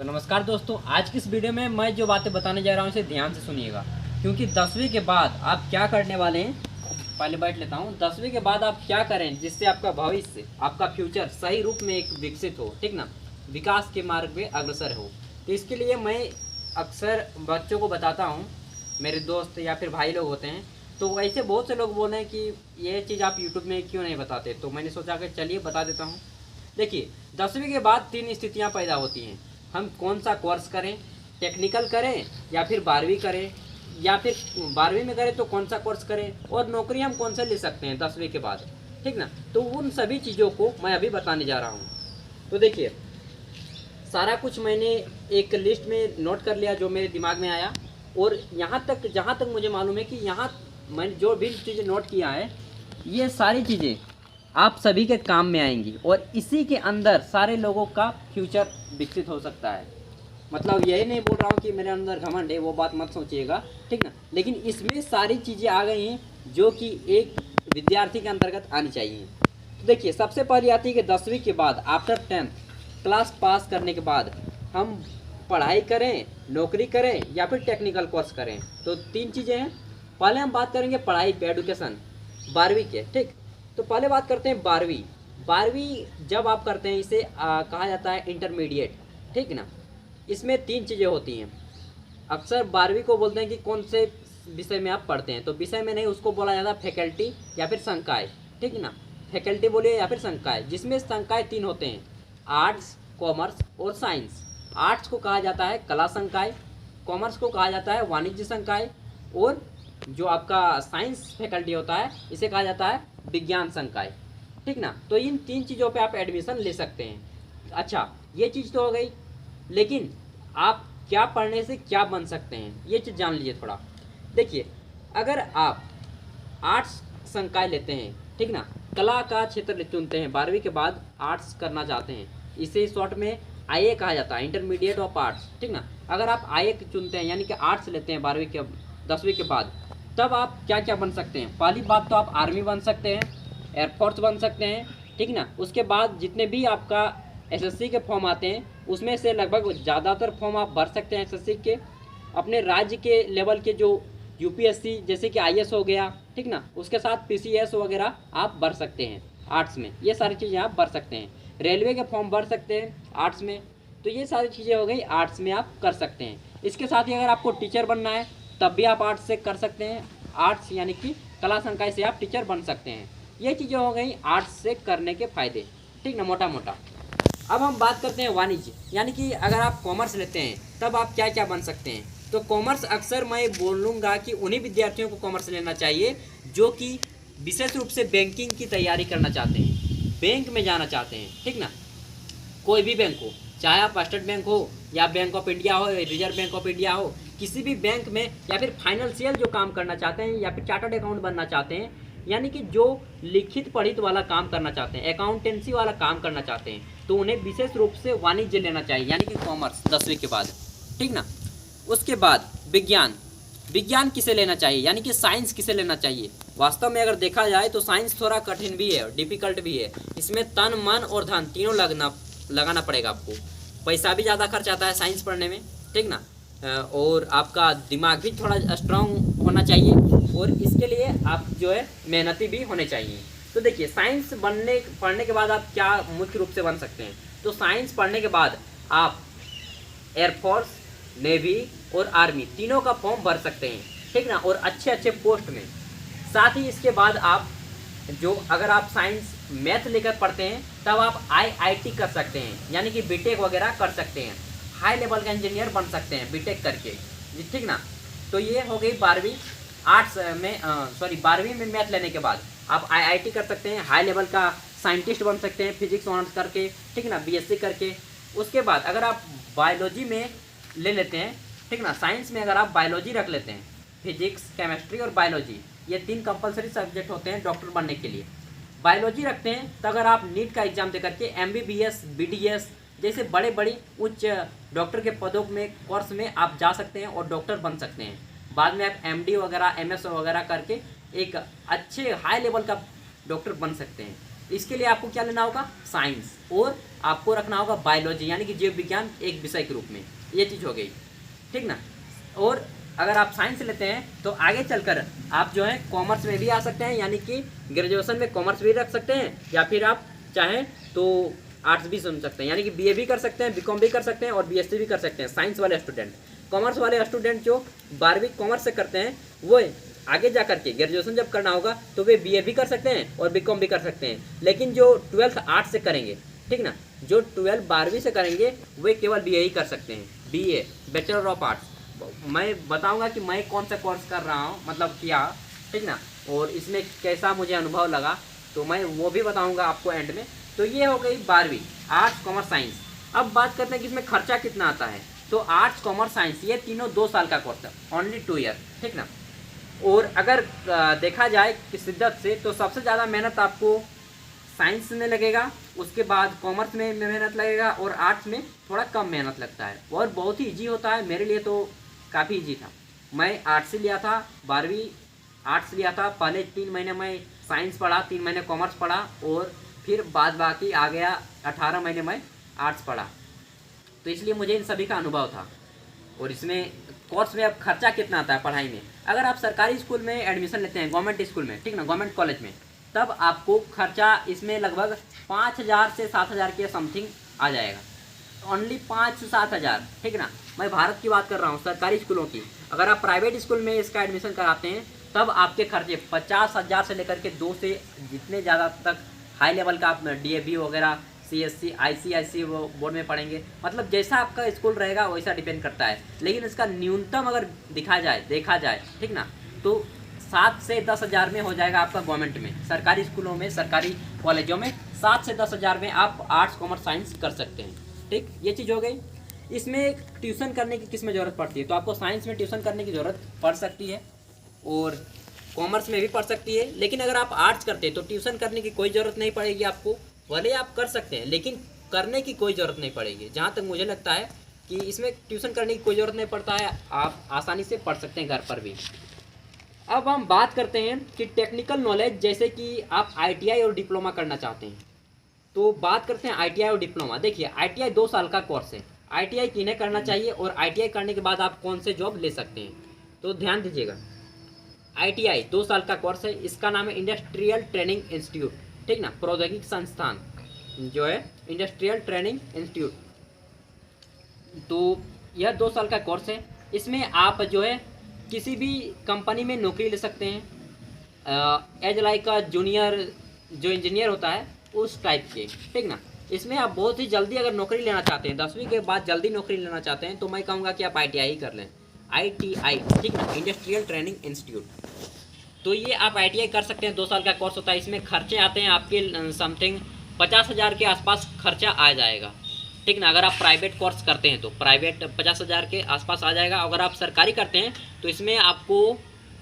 तो नमस्कार दोस्तों, आज की इस वीडियो में मैं जो बातें बताने जा रहा हूँ इसे ध्यान से सुनिएगा, क्योंकि 10वीं के बाद आप क्या करने वाले हैं। पहले बैठ लेता हूँ। 10वीं के बाद आप क्या करें जिससे आपका भविष्य, आपका फ्यूचर सही रूप में एक विकसित हो, ठीक ना, विकास के मार्ग पे अग्रसर हो। तो इसके लिए मैं अक्सर बच्चों को बताता हूँ, मेरे दोस्त या फिर भाई लोग होते हैं, तो ऐसे बहुत से लोग बोल रहे हैं कि ये चीज़ आप यूट्यूब में क्यों नहीं बताते। तो मैंने सोचा कि चलिए बता देता हूँ। देखिए, 10वीं के बाद 3 स्थितियाँ पैदा होती हैं। हम कौन सा कोर्स करें, टेक्निकल करें या फिर 12वीं करें, या फिर 12वीं में करें तो कौन सा कोर्स करें, और नौकरी हम कौन सा ले सकते हैं 10वीं के बाद, ठीक ना। तो उन सभी चीज़ों को मैं अभी बताने जा रहा हूँ। तो देखिए, सारा कुछ मैंने एक लिस्ट में नोट कर लिया जो मेरे दिमाग में आया, और यहाँ तक जहाँ तक मुझे मालूम है कि यहाँ मैंने जो भी चीज़ें नोट किया है, ये सारी चीज़ें आप सभी के काम में आएंगी, और इसी के अंदर सारे लोगों का फ्यूचर विकसित हो सकता है। मतलब यही नहीं बोल रहा हूँ कि मेरे अंदर घमंड है, वो बात मत सोचिएगा, ठीक ना। लेकिन इसमें सारी चीज़ें आ गई हैं जो कि एक विद्यार्थी के अंतर्गत आनी चाहिए। तो देखिए, सबसे पहले आती है कि 10वीं के बाद आफ्टर 10th क्लास पास करने के बाद हम पढ़ाई करें, नौकरी करें या फिर टेक्निकल कोर्स करें। तो 3 चीज़ें हैं। पहले हम बात करेंगे पढ़ाई पे, एडुकेशन 12वीं के, ठीक। तो पहले बात करते हैं 12वीं। 12वीं जब आप करते हैं इसे कहा जाता है इंटरमीडिएट, ठीक ना। इसमें 3 चीज़ें होती हैं। अक्सर 12वीं को बोलते हैं कि कौन से विषय में आप पढ़ते हैं, तो विषय में नहीं, उसको बोला जाता है फैकल्टी या फिर संकाय, ठीक ना। फैकल्टी बोलिए या फिर संकाय, जिसमें संकाय 3 होते हैं, आर्ट्स, कॉमर्स और साइंस। आर्ट्स को कहा जाता है कला संकाय, कॉमर्स को कहा जाता है वाणिज्य संकाय, और जो आपका साइंस फैकल्टी होता है इसे कहा जाता है विज्ञान संकाय, ठीक ना। तो इन 3 चीज़ों पे आप एडमिशन ले सकते हैं। अच्छा, ये चीज़ तो हो गई, लेकिन आप क्या पढ़ने से क्या बन सकते हैं ये चीज़ जान लीजिए थोड़ा। देखिए, अगर आप आर्ट्स संकाय लेते हैं, ठीक ना, कला का क्षेत्र चुनते हैं, 12वीं के बाद आर्ट्स करना चाहते हैं, इसे शॉर्ट में आईए कहा जाता है, इंटरमीडिएट ऑफ आर्ट्स, ठीक ना। अगर आप आईए चुनते हैं यानी कि आर्ट्स लेते हैं 12वीं के 10वीं के बाद, तब आप क्या क्या बन सकते हैं। पहली बात तो आप आर्मी बन सकते हैं, एयरफोर्स बन सकते हैं, ठीक ना। उसके बाद जितने भी आपका एसएससी के फॉर्म आते हैं उसमें से लगभग ज़्यादातर फॉर्म आप भर सकते हैं एसएससी के। अपने राज्य के लेवल के जो यूपीएससी जैसे कि आईएएस हो गया, ठीक ना, उसके साथ पीसीएस वगैरह आप भर सकते हैं आर्ट्स में। ये सारी चीज़ें आप भर सकते हैं। रेलवे के फॉर्म भर सकते हैं आर्ट्स में। तो ये सारी चीज़ें हो गई, आर्ट्स में आप कर सकते हैं। इसके साथ ही अगर आपको टीचर बनना है तब भी आप आर्ट्स से कर सकते हैं। आर्ट्स यानी कि कला संकाय से आप टीचर बन सकते हैं। ये चीज़ें हो गई आर्ट्स से करने के फायदे, ठीक ना, मोटा मोटा। अब हम बात करते हैं वाणिज्य, यानी कि अगर आप कॉमर्स लेते हैं तब आप क्या क्या बन सकते हैं। तो कॉमर्स अक्सर मैं बोलूँगा कि उन्हीं विद्यार्थियों को कॉमर्स लेना चाहिए जो कि विशेष रूप से बैंकिंग की तैयारी करना चाहते हैं, बैंक में जाना चाहते हैं, ठीक ना। कोई भी बैंक हो, चाहे आप स्टेट बैंक हो या बैंक ऑफ इंडिया हो, रिजर्व बैंक ऑफ इंडिया हो, किसी भी बैंक में, या फिर फाइनेंशियल जो काम करना चाहते हैं, या फिर चार्टर्ड अकाउंट बनना चाहते हैं, यानी कि जो लिखित पढ़ित वाला काम करना चाहते हैं, अकाउंटेंसी वाला काम करना चाहते हैं, तो उन्हें विशेष रूप से वाणिज्य लेना चाहिए, यानी कि कॉमर्स 10वीं के बाद, ठीक ना। उसके बाद विज्ञान। विज्ञान किसे लेना चाहिए, यानी कि साइंस किसे लेना चाहिए। वास्तव में अगर देखा जाए तो साइंस थोड़ा कठिन भी है, डिफिकल्ट भी है। इसमें तन, मन और धन तीनों लगाना पड़ेगा आपको। पैसा भी ज़्यादा खर्च आता है साइंस पढ़ने में, ठीक ना। और आपका दिमाग भी थोड़ा स्ट्रांग होना चाहिए, और इसके लिए आप जो है मेहनती भी होने चाहिए। तो देखिए, साइंस पढ़ने के बाद आप क्या मुख्य रूप से बन सकते हैं। तो साइंस पढ़ने के बाद आप एयरफोर्स, नेवी और आर्मी तीनों का फॉर्म भर सकते हैं, ठीक ना, और अच्छे अच्छे पोस्ट में। साथ ही इसके बाद आप जो, अगर आप साइंस मैथ लेकर पढ़ते हैं तब आप आईआईटी कर सकते हैं, यानी कि बीटेक वगैरह कर सकते हैं, हाई लेवल का इंजीनियर बन सकते हैं बीटेक करके, ठीक ना। तो ये हो गई 12वीं आर्ट्स में, 12वीं में मैथ लेने के बाद आप आईआईटी कर सकते हैं, हाई लेवल का साइंटिस्ट बन सकते हैं फिजिक्स ऑनर्स करके, ठीक ना, बीएससी करके। उसके बाद अगर आप बायोलॉजी में ले लेते हैं, ठीक ना, साइंस में अगर आप बायोलॉजी रख लेते हैं, फिजिक्स, केमिस्ट्री और बायोलॉजी, ये 3 कंपलसरी सब्जेक्ट होते हैं डॉक्टर बनने के लिए। बायोलॉजी रखते हैं तो अगर आप नीट का एग्जाम दे करके एमबीबीएस, बीडीएस जैसे बड़े बड़ी उच्च डॉक्टर के पदों में, कोर्स में आप जा सकते हैं और डॉक्टर बन सकते हैं। बाद में आप एमडी वगैरह, एमएस वगैरह करके एक अच्छे हाई लेवल का डॉक्टर बन सकते हैं। इसके लिए आपको क्या लेना होगा, साइंस और आपको रखना होगा बायोलॉजी यानी कि जीव विज्ञान एक विषय के रूप में, ये चीज़ हो गई, ठीक ना। और अगर आप साइंस लेते हैं तो आगे चलकर आप जो है कॉमर्स में भी आ सकते हैं, यानी कि ग्रेजुएशन में कॉमर्स भी रख सकते हैं, या फिर आप चाहें तो आर्ट्स भी सुन सकते हैं, यानी कि बीए भी कर सकते हैं, बीकॉम भी कर सकते हैं और बीएससी भी कर सकते हैं साइंस वाले स्टूडेंट। कॉमर्स वाले स्टूडेंट जो 12वीं कॉमर्स से करते हैं वो आगे जा करके ग्रेजुएशन जब करना होगा तो वे बीए भी कर सकते हैं और बीकॉम भी कर सकते हैं। लेकिन जो 12th आर्ट्स से करेंगे, ठीक ना, जो 12वीं से करेंगे वे केवल बीए ही कर सकते हैं, बीए बैचलर ऑफ आर्ट्स। मैं बताऊंगा कि मैं कौन सा कोर्स कर रहा हूँ, मतलब किया, ठीक ना, और इसमें कैसा मुझे अनुभव लगा तो मैं वो भी बताऊंगा आपको एंड में। तो ये हो गई 12वीं आर्ट्स कॉमर्स साइंस। अब बात करते हैं कि इसमें खर्चा कितना आता है। तो आर्ट्स कॉमर्स साइंस ये तीनों 2 साल का कोर्स है, ओनली 2 ईयर, ठीक ना। और अगर देखा जाए कि शिद्दत से तो सबसे ज़्यादा मेहनत आपको साइंस में लगेगा, उसके बाद कॉमर्स में मेहनत लगेगा और आर्ट्स में थोड़ा कम मेहनत लगता है और बहुत ही ईजी होता है। मेरे लिए तो काफ़ी ईजी था, मैं आर्ट्स लिया था, 12वीं आर्ट्स लिया था। पहले 3 महीने मैं साइंस पढ़ा, 3 महीने कॉमर्स पढ़ा और फिर बाद बाकी आ गया 18 महीने मैं आर्ट्स पढ़ा। तो इसलिए मुझे इन सभी का अनुभव था। और इसमें कोर्स में अब खर्चा कितना आता है पढ़ाई में, अगर आप सरकारी स्कूल में एडमिशन लेते हैं, गवर्नमेंट स्कूल में, ठीक ना, गवर्नमेंट कॉलेज में, तब आपको खर्चा इसमें लगभग 5,000 से 7,000 के समथिंग आ जाएगा। ओनली 5 से 7,000, ठीक ना। मैं भारत की बात कर रहा हूँ, सरकारी स्कूलों की। अगर आप प्राइवेट स्कूल में इसका एडमिशन कराते हैं तब आपके खर्चे 50,000 से लेकर के 2 से जितने ज़्यादा तक हाई लेवल का आप डीएवी वगैरह, सीएससी, आईसीआईसी वो बोर्ड में पढ़ेंगे, मतलब जैसा आपका स्कूल रहेगा वैसा डिपेंड करता है। लेकिन इसका न्यूनतम अगर देखा जाए, ठीक ना, तो 7 से 10,000 में हो जाएगा आपका गवर्नमेंट में, सरकारी स्कूलों में, सरकारी कॉलेजों में 7 से 10,000 में आप आर्ट्स कॉमर्स साइंस कर सकते हैं, ठीक। ये चीज़ हो गई। इसमें ट्यूशन करने की किस में ज़रूरत पड़ती है, तो आपको साइंस में ट्यूशन करने की ज़रूरत पड़ सकती है और कॉमर्स में भी पड़ सकती है। लेकिन अगर आप आर्ट्स करते हैं तो ट्यूशन करने की कोई ज़रूरत नहीं पड़ेगी आपको, भले आप कर सकते हैं लेकिन करने की कोई ज़रूरत नहीं पड़ेगी। जहाँ तक मुझे लगता है कि इसमें ट्यूशन करने की कोई ज़रूरत नहीं पड़ता है, आप आसानी से पढ़ सकते हैं घर पर भी। अब हम बात करते हैं कि टेक्निकल नॉलेज, जैसे कि आप आईटीआई और डिप्लोमा करना चाहते हैं तो बात करते हैं आईटीआई और डिप्लोमा। देखिए आईटीआई 2 साल का कोर्स है, आईटीआई किन्हें करना चाहिए और आईटीआई करने के बाद आप कौन से जॉब ले सकते हैं, तो ध्यान दीजिएगा। आईटीआई 2 साल का कोर्स है, इसका नाम है इंडस्ट्रियल ट्रेनिंग इंस्टीट्यूट, ठीक ना, प्रौद्योगिक संस्थान जो है इंडस्ट्रियल ट्रेनिंग इंस्टीट्यूट। तो यह 2 साल का कोर्स है। इसमें आप जो है किसी भी कंपनी में नौकरी ले सकते हैं, एज लाइक का जूनियर जो इंजीनियर होता है उस टाइप के, ठीक ना। इसमें आप बहुत ही जल्दी अगर नौकरी लेना चाहते हैं, 10वीं के बाद जल्दी नौकरी लेना चाहते हैं, तो मैं कहूँगा कि आप आईटीआई कर लें, आईटीआई, ठीक ना, इंडस्ट्रियल ट्रेनिंग इंस्टीट्यूट। तो ये आप आईटीआई कर सकते हैं, 2 साल का कोर्स होता है। इसमें खर्चे आते हैं आपके समथिंग 50,000 के आसपास खर्चा आ जाएगा, ठीक ना। अगर आप प्राइवेट कोर्स करते हैं तो प्राइवेट 50,000 के आसपास आ जाएगा। अगर आप सरकारी करते हैं तो इसमें आपको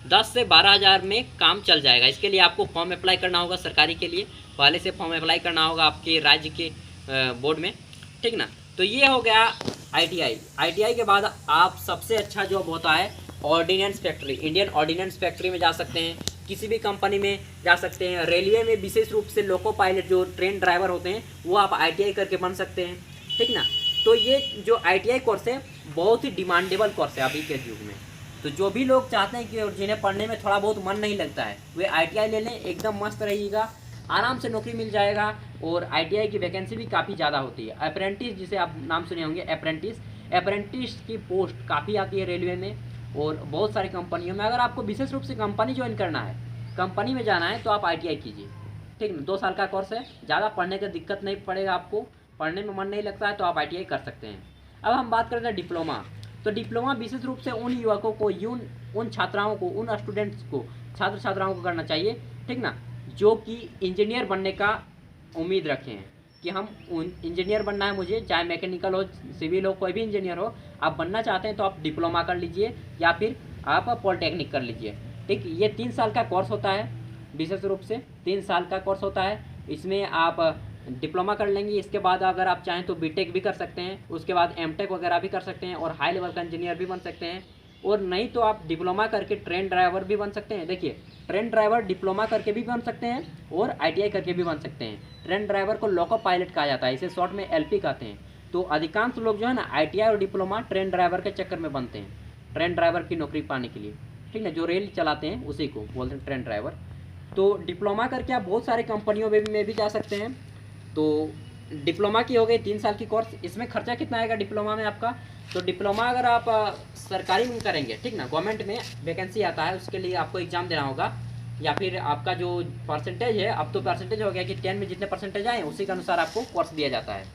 10 से 12,000 में काम चल जाएगा। इसके लिए आपको फॉर्म अप्लाई करना होगा सरकारी के लिए, पहले से फॉर्म अप्लाई करना होगा आपके राज्य के बोर्ड में, ठीक ना। तो ये हो गया आईटीआई। आईटीआई के बाद आप सबसे अच्छा जॉब होता है ordnance factory, Indian ordnance factory में जा सकते हैं, किसी भी कंपनी में जा सकते हैं। रेलवे में विशेष रूप से लोको पायलट जो ट्रेन ड्राइवर होते हैं वो आप आईटीआई करके बन सकते हैं, ठीक ना। तो ये जो आईटीआई कोर्स है बहुत ही डिमांडेबल कोर्स है अभी के युग में। तो जो भी लोग चाहते हैं कि जिन्हें पढ़ने में थोड़ा बहुत मन नहीं लगता है वे आईटीआई ले लें, एकदम मस्त रहेगा, आराम से नौकरी मिल जाएगा। और आईटीआई की वैकेंसी भी काफ़ी ज़्यादा होती है। अप्रेंटिस, जिसे आप नाम सुने होंगे, अप्रेंटिस की पोस्ट काफ़ी आती है रेलवे में और बहुत सारी कंपनियों में। अगर आपको विशेष रूप से कंपनी ज्वाइन करना है, कंपनी में जाना है, तो आप आईटीआई कीजिए, ठीक है। 2 साल का कोर्स है, ज़्यादा पढ़ने का दिक्कत नहीं पड़ेगा आपको, पढ़ने में मन नहीं लगता है तो आप आईटीआई कर सकते हैं। अब हम बात करते हैं डिप्लोमा। तो डिप्लोमा विशेष रूप से उन युवकों को, उन छात्राओं को, उन स्टूडेंट्स को, छात्र छात्राओं को करना चाहिए, ठीक ना, जो कि इंजीनियर बनने का उम्मीद रखें हैं कि हम इंजीनियर बनना है मुझे, चाहे मैकेनिकल हो, सिविल हो, कोई भी इंजीनियर हो, आप बनना चाहते हैं तो आप डिप्लोमा कर लीजिए या फिर आप पॉलिटेक्निक कर लीजिए, ठीक। ये 3 साल का कोर्स होता है, विशेष रूप से 3 साल का कोर्स होता है। इसमें आप डिप्लोमा कर लेंगे, इसके बाद अगर आप चाहें तो बीटेक भी कर सकते हैं, उसके बाद एमटेक वगैरह भी कर सकते हैं और हाई लेवल का इंजीनियर भी बन सकते हैं, और नहीं तो आप डिप्लोमा करके ट्रेन ड्राइवर भी बन सकते हैं। देखिए, ट्रेन ड्राइवर डिप्लोमा करके भी बन सकते हैं और आईटीआई करके भी बन सकते हैं। ट्रेन ड्राइवर को लोको पायलट कहा जाता है, इसे शॉर्ट में एलपी कहते हैं। तो अधिकांश लोग जो है ना आईटीआई और डिप्लोमा ट्रेन ड्राइवर के चक्कर में बनते हैं, ट्रेन ड्राइवर की नौकरी पाने के लिए, ठीक है, जो रेल चलाते हैं उसी को बोलते हैं ट्रेन ड्राइवर। तो डिप्लोमा करके आप बहुत सारे कंपनियों में भी जा सकते हैं। तो डिप्लोमा की हो गई 3 साल की कोर्स। इसमें खर्चा कितना आएगा डिप्लोमा में आपका? तो डिप्लोमा अगर आप सरकारी में करेंगे, ठीक ना, गवर्नमेंट में वैकेंसी आता है, उसके लिए आपको एग्ज़ाम देना होगा, या फिर आपका जो परसेंटेज है, अब तो परसेंटेज हो गया कि 10 में जितने परसेंटेज आए उसी के अनुसार आपको कोर्स दिया जाता है।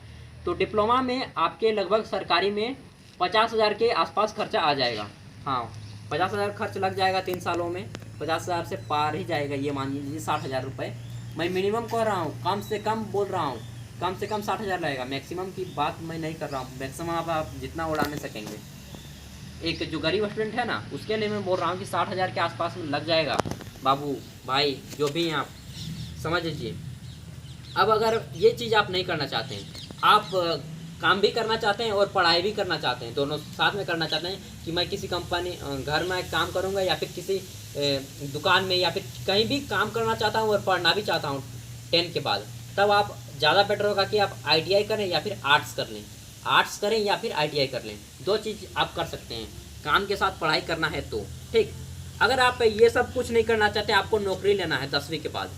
तो डिप्लोमा में आपके लगभग सरकारी में 50,000 के आसपास खर्चा आ जाएगा। हाँ, 50,000 खर्च लग जाएगा 3 सालों में। 50,000 से पार ही जाएगा, ये मान लीजिए 60,000 रुपये। मैं मिनिमम कह रहा हूँ, कम से कम बोल रहा हूँ, कम से कम 60,000 लगेगा। मैक्सिमम की बात मैं नहीं कर रहा हूँ, मैक्सिमम आप जितना उड़ा नहीं सकेंगे। एक जो गरीब स्टूडेंट है ना, उसके लिए मैं बोल रहा हूँ कि 60,000 के आसपास में लग जाएगा। बाबू भाई जो भी हैं आप समझ लीजिए। अब अगर ये चीज़ आप नहीं करना चाहते हैं, आप काम भी करना चाहते हैं और पढ़ाई भी करना चाहते हैं, दोनों साथ में करना चाहते हैं कि मैं किसी कंपनी घर में काम करूँगा या फिर किसी दुकान में या फिर कहीं भी काम करना चाहता हूँ और पढ़ना भी चाहता हूँ 10 के बाद, तब आप ज़्यादा बेटर होगा कि आप आईटीआई करें या फिर आर्ट्स कर लें। आर्ट्स करें या फिर आईटीआई कर लें, दो चीज़ आप कर सकते हैं, काम के साथ पढ़ाई करना है तो, ठीक। अगर आप ये सब कुछ नहीं करना चाहते, आपको नौकरी लेना है 10वीं के बाद,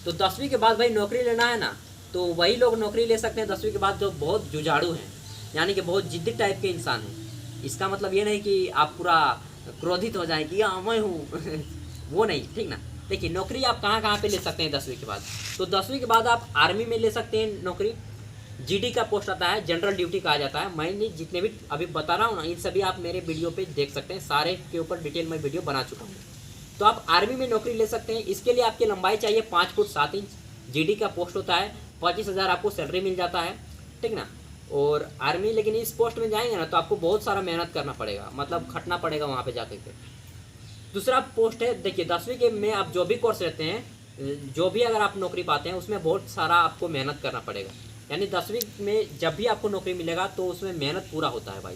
तो 10वीं के बाद भाई नौकरी लेना है ना, तो वही लोग नौकरी ले सकते हैं 10वीं के बाद जो बहुत जुझाड़ू हैं, यानी कि बहुत जिद्दी टाइप के इंसान हैं। इसका मतलब ये नहीं कि आप पूरा क्रोधित हो जाएं कि हाँ मैं हूँ वो नहीं, ठीक ना। देखिए, नौकरी आप कहाँ कहाँ पे ले सकते हैं 10वीं के बाद? तो 10वीं के बाद आप आर्मी में ले सकते हैं नौकरी। जीडी का पोस्ट आता है, जनरल ड्यूटी कहा जाता है। मैंने जितने भी अभी बता रहा हूँ ना, इन सभी आप मेरे वीडियो पे देख सकते हैं, सारे के ऊपर डिटेल में वीडियो बना चुका हूँ। तो आप आर्मी में नौकरी ले सकते हैं। इसके लिए आपकी लंबाई चाहिए 5 फुट 7 इंच। जीडी का पोस्ट होता है, 25,000 आपको सैलरी मिल जाता है, ठीक ना। और आर्मी, लेकिन इस पोस्ट में जाएंगे ना तो आपको बहुत सारा मेहनत करना पड़ेगा, मतलब खटना पड़ेगा वहाँ पे जाकर के। दूसरा पोस्ट है, देखिए 10वीं के में आप जो भी कोर्स रहते हैं, जो भी अगर आप नौकरी पाते हैं उसमें बहुत सारा आपको मेहनत करना पड़ेगा। यानी 10वीं में जब भी आपको नौकरी मिलेगा तो उसमें मेहनत पूरा होता है भाई,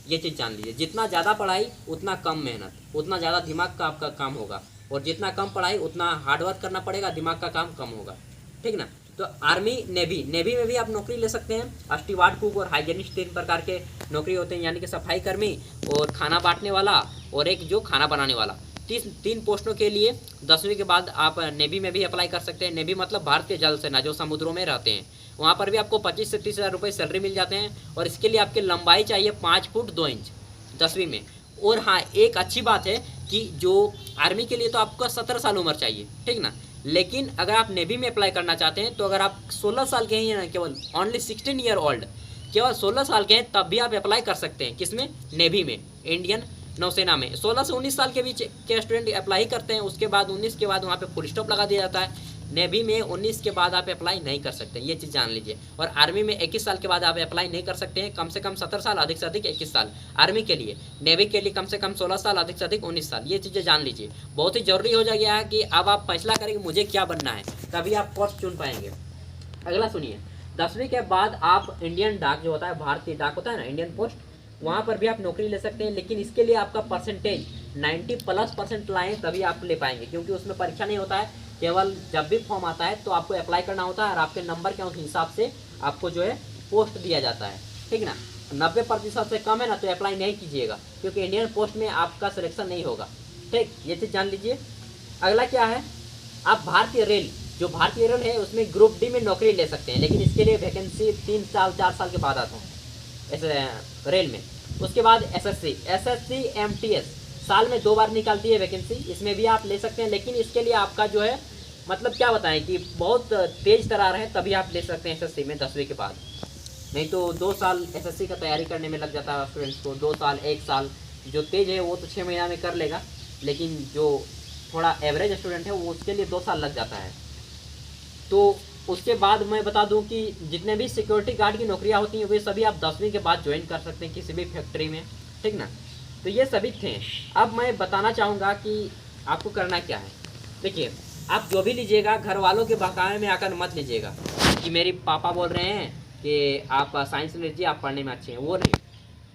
ये चीज़ जान लीजिए। जितना ज़्यादा पढ़ाई उतना कम मेहनत, उतना ज़्यादा दिमाग का आपका काम होगा, और जितना कम पढ़ाई उतना हार्डवर्क करना पड़ेगा, दिमाग का काम कम होगा, ठीक ना। तो आर्मी, नेवी में भी आप नौकरी ले सकते हैं। स्टीवार्ड, कुक और हाइजेनिस्ट 3 प्रकार के नौकरी होते हैं, यानी कि सफाई कर्मी और खाना बांटने वाला और एक जो खाना बनाने वाला। 3 पोस्टों के लिए 10वीं के बाद आप नेवी में भी अप्लाई कर सकते हैं। नेवी मतलब भारतीय जल सेना, जो समुद्रों में रहते हैं, वहाँ पर भी आपको 25 से 30,000 रुपये सैलरी मिल जाते हैं। और इसके लिए आपकी लंबाई चाहिए 5 फुट 2 इंच 10वीं में। और हाँ, एक अच्छी बात है कि जो आर्मी के लिए तो आपका 17 साल उम्र चाहिए, ठीक ना। लेकिन अगर आप नेवी में अप्लाई करना चाहते हैं तो अगर आप 16 साल के हैं ना, केवल ओनली 16 ईयर ओल्ड, केवल 16 साल के हैं, तब भी आप अप्लाई कर सकते हैं। किसमें? नेवी में, इंडियन नौसेना में। 16 से 19 साल के बीच के स्टूडेंट अप्लाई करते हैं, उसके बाद 19 के बाद वहाँ पे फुल स्टॉप लगा दिया जाता है। नेवी में 19 के बाद आप अप्लाई नहीं कर सकते, ये चीज़ जान लीजिए। और आर्मी में 21 साल के बाद आप अप्लाई नहीं कर सकते हैं, कम से कम 17 साल, अधिक से अधिक 21 साल आर्मी के लिए। नेवी के लिए कम से कम 16 साल, अधिक से अधिक 19 साल, ये चीज़ें जान लीजिए। बहुत ही जरूरी हो गया है कि अब आप फैसला करेंगे मुझे क्या बनना है, तभी आप कोर्स चुन पाएंगे। अगला सुनिए, 10वीं के बाद आप इंडियन डाक जो होता है, भारतीय डाक होता है ना, इंडियन पोस्ट, वहाँ पर भी आप नौकरी ले सकते हैं। लेकिन इसके लिए आपका परसेंटेज 90+ लाएँ तभी आप ले पाएंगे, क्योंकि उसमें परीक्षा नहीं होता है, केवल जब भी फॉर्म आता है तो आपको अप्लाई करना होता है और आपके नंबर के हिसाब से आपको जो है पोस्ट दिया जाता है, ठीक ना। 90% से कम है ना तो अप्लाई नहीं कीजिएगा, क्योंकि इंडियन पोस्ट में आपका सिलेक्शन नहीं होगा, ठीक, ये चीज़ जान लीजिए। अगला क्या है, आप भारतीय रेल, जो भारतीय रेल है उसमें ग्रुप डी में नौकरी ले सकते हैं, लेकिन इसके लिए वैकेंसी 3 साल 4 साल के बाद आता है ऐसे रेल में। उसके बाद एसएससी एमटीएस साल में 2 बार निकालती है वैकेंसी, इसमें भी आप ले सकते हैं। लेकिन इसके लिए आपका जो है, मतलब क्या बताएं कि बहुत तेज तरार है, तभी आप ले सकते हैं एसएससी में 10वीं के बाद। नहीं तो 2 साल एसएससी का तैयारी करने में लग जाता है स्टूडेंट्स को, 2 साल 1 साल। जो तेज है वो तो 6 महीना में कर लेगा, लेकिन जो थोड़ा एवरेज स्टूडेंट है वो उसके लिए 2 साल लग जाता है। तो उसके बाद मैं बता दूं कि जितने भी सिक्योरिटी गार्ड की नौकरियां होती हैं वे सभी आप 10वीं के बाद ज्वाइन कर सकते हैं किसी भी फैक्ट्री में, ठीक ना। तो ये सभी थे। अब मैं बताना चाहूँगा कि आपको करना क्या है। देखिए, आप जो भी लीजिएगा घर वालों के बहकावे में आकर मत लीजिएगा कि मेरे पापा बोल रहे हैं कि आप साइंस लीजिए, आप पढ़ने में अच्छे हैं, वो नहीं।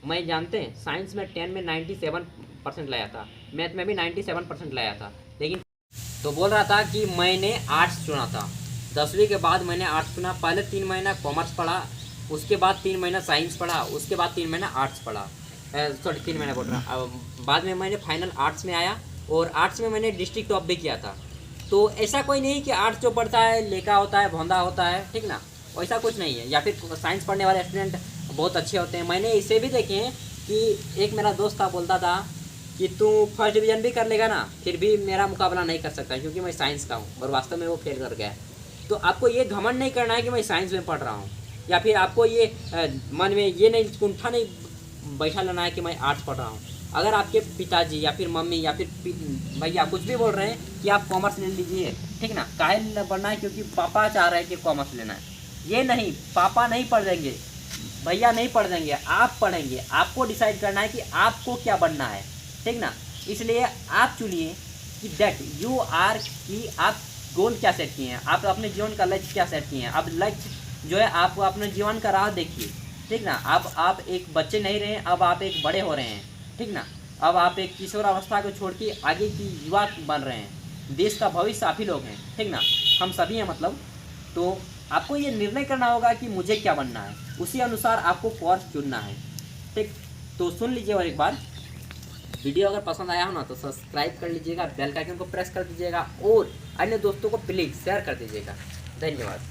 मैं जानते हैं साइंस में 10 में 97 परसेंट लाया था, मैथ में भी 97% लाया था। लेकिन तो बोल रहा था कि मैंने आर्ट्स चुना था। 10वीं के बाद मैंने आर्ट्स चुना। पहले 3 महीना कॉमर्स पढ़ा, उसके बाद 3 महीना साइंस पढ़ा, उसके बाद 3 महीना आर्ट्स पढ़ा। सॉरी 3 महीना बोल रहा हूँ। बाद में मैंने फाइनल आर्ट्स में आया और आर्ट्स में मैंने डिस्ट्रिक्ट टॉप भी किया था। तो ऐसा कोई नहीं कि आर्ट्स जो पढ़ता है लेका होता है, भौंदा होता है, ठीक ना, वैसा कुछ नहीं है। या फिर साइंस पढ़ने वाले स्टूडेंट बहुत अच्छे होते हैं। मैंने इसे भी देखे हैं कि एक मेरा दोस्त था, बोलता था कि तू फर्स्ट डिवीज़न भी कर लेगा ना, फिर भी मेरा मुकाबला नहीं कर सकता क्योंकि मैं साइंस का हूँ, और वास्तव में वो फेल कर गया। तो आपको ये घमंड नहीं करना है कि मैं साइंस में पढ़ रहा हूँ, या फिर आपको ये मन में ये नहीं, कुंठा नहीं बैठा लेना है कि मैं आर्ट्स पढ़ रहा हूँ। अगर आपके पिताजी या फिर मम्मी या फिर भैया कुछ भी बोल रहे हैं कि आप कॉमर्स ले लीजिए, ठीक ना, काहे पढ़ना है क्योंकि पापा चाह रहे हैं कि कॉमर्स लेना है, ये नहीं, पापा नहीं पढ़ देंगे, भैया नहीं पढ़ देंगे, आप पढ़ेंगे। आपको डिसाइड करना है कि आपको क्या बनना है, ठीक ना। इसलिए आप चुनिए कि दैट यू आर, कि आप गोल क्या सेट किए हैं, आप अपने जीवन का लक्ष्य क्या सेट किए हैं। अब लक्ष्य जो है, आप अपने जीवन का राह देखिए, ठीक ना। अब आप एक बच्चे नहीं रहे, अब आप एक बड़े हो रहे हैं, ठीक ना। अब आप एक किशोर अवस्था को छोड़ के आगे की युवा बन रहे हैं। देश का भविष्य आप ही लोग हैं, ठीक ना, हम सभी हैं मतलब। तो आपको ये निर्णय करना होगा कि मुझे क्या बनना है, उसी अनुसार आपको कोर्स चुनना है, ठीक। तो सुन लीजिए और एक बार, वीडियो अगर पसंद आया हो ना तो सब्सक्राइब कर लीजिएगा, बेल का आइकन को प्रेस कर दीजिएगा और अन्य दोस्तों को प्लीज़ शेयर कर दीजिएगा। धन्यवाद।